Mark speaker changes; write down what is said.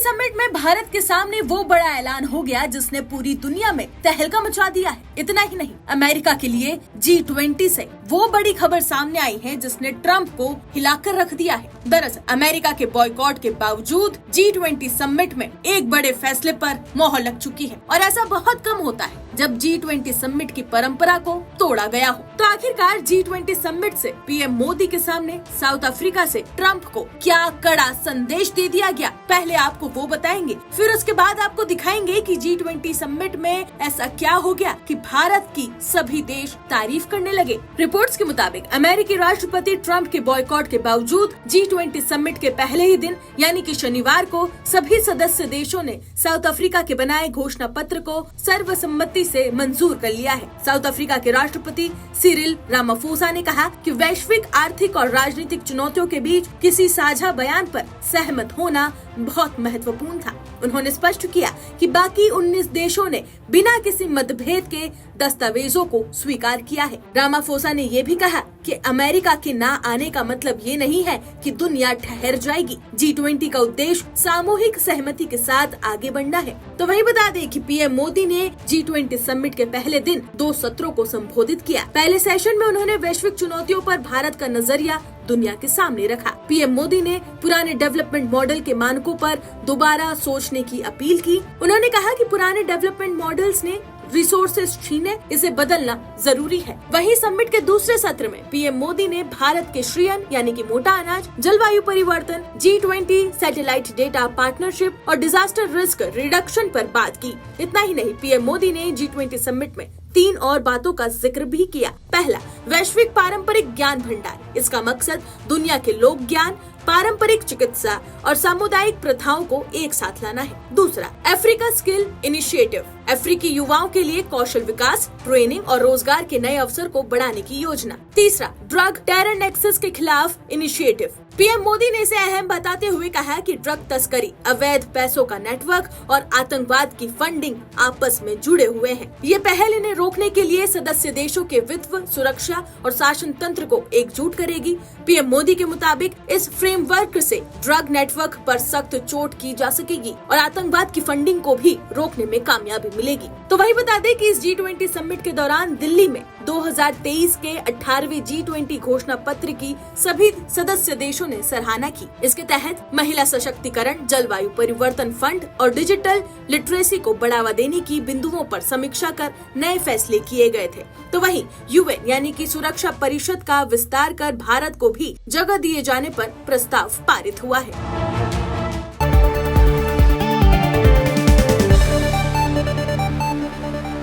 Speaker 1: Summit में भारत के सामने वो बड़ा ऐलान हो गया जिसने पूरी दुनिया में तहलका मचा दिया है। इतना ही नहीं, अमेरिका के लिए G20 से वो बड़ी खबर सामने आई है जिसने ट्रंप को हिलाकर रख दिया है। दरअसल अमेरिका के बॉयकॉट के बावजूद G20 समिट में एक बड़े फैसले पर मोहर लग चुकी है और ऐसा बहुत कम होता है जब G20 समिट की परंपरा को तोड़ा गया हो। तो आखिरकार G20 समिट से पीएम मोदी के सामने साउथ अफ्रीका से ट्रंप को क्या कड़ा संदेश दे दिया गया, पहले आपको वो बताएंगे, फिर उसके बाद आपको दिखाएंगे कि G20 समिट में ऐसा क्या हो गया कि भारत की सभी देश तारीफ करने लगे। रिपोर्ट्स के मुताबिक अमेरिकी राष्ट्रपति ट्रंप के बॉयकॉट के बावजूद G20 समिट के पहले ही दिन यानी कि शनिवार को सभी सदस्य देशों ने साउथ अफ्रीका के बनाए घोषणा पत्र को सर्वसम्मति से मंजूर कर लिया है। साउथ अफ्रीका के राष्ट्रपति सिरिल रामाफोसा ने कहा कि वैश्विक आर्थिक और राजनीतिक चुनौतियों के बीच किसी साझा बयान पर सहमत होना बहुत महत्वपूर्ण था। उन्होंने स्पष्ट किया कि बाकी 19 देशों ने बिना किसी मतभेद के दस्तावेजों को स्वीकार किया है। रामाफोसा ने ये भी कहा कि अमेरिका के ना आने का मतलब ये नहीं है कि दुनिया ठहर जाएगी। G20 का उद्देश्य सामूहिक सहमति के साथ आगे बढ़ना है। तो वही बता दें कि पीएम मोदी ने G20 समिट के पहले दिन 2 सत्रों को संबोधित किया। पहले सेशन में उन्होंने वैश्विक चुनौतियों पर भारत का नजरिया दुनिया के सामने रखा। पीएम मोदी ने पुराने डेवलपमेंट मॉडल के मानकों पर दोबारा सोचने की अपील की। उन्होंने कहा कि पुराने डेवलपमेंट मॉडल्स ने रिसोर्सेज छीने, इसे बदलना जरूरी है। वहीं समिट के दूसरे सत्र में पीएम मोदी ने भारत के श्रेयन यानी कि मोटा अनाज, जलवायु परिवर्तन, G20 सैटेलाइट डेटा पार्टनरशिप और डिजास्टर रिस्क रिडक्शन पर बात की। इतना ही नहीं, पीएम मोदी ने G20 समिट में 3 और बातों का जिक्र भी किया। पहला, वैश्विक पारंपरिक ज्ञान भंडार। इसका मकसद दुनिया के लोक ज्ञान, पारंपरिक चिकित्सा और सामुदायिक प्रथाओं को एक साथ लाना है। दूसरा, अफ्रीका स्किल इनिशिएटिव। अफ्रीकी युवाओं के लिए कौशल विकास, ट्रेनिंग और रोजगार के नए अवसर को बढ़ाने की योजना। तीसरा, ड्रग टेरर नेक्सस के खिलाफ इनिशिएटिव। पीएम मोदी ने इसे अहम बताते हुए कहा कि ड्रग तस्करी, अवैध पैसों का नेटवर्क और आतंकवाद की फंडिंग आपस में जुड़े हुए हैं। ये पहल इन्हें रोकने के लिए सदस्य देशों के वित्त, सुरक्षा और शासन तंत्र को एकजुट करेगी। पीएम मोदी के मुताबिक इस फ्रेमवर्क से ड्रग नेटवर्क पर सख्त चोट की जा सकेगी और आतंकवाद की फंडिंग को भी रोकने में कामयाबी मिलेगी। तो वही बता दें कि इस G20 समिट के दौरान दिल्ली में 2023 के 18वें G20 घोषणा पत्र की सभी सदस्य देशों ने सराहना की। इसके तहत महिला सशक्तिकरण, जलवायु परिवर्तन फंड और डिजिटल लिटरेसी को बढ़ावा देने की बिंदुओं पर समीक्षा कर नए फैसले किए गए थे। तो वहीं UN यानी कि सुरक्षा परिषद का विस्तार कर भारत को भी जगह दिए जाने पर प्रस्ताव पारित हुआ है।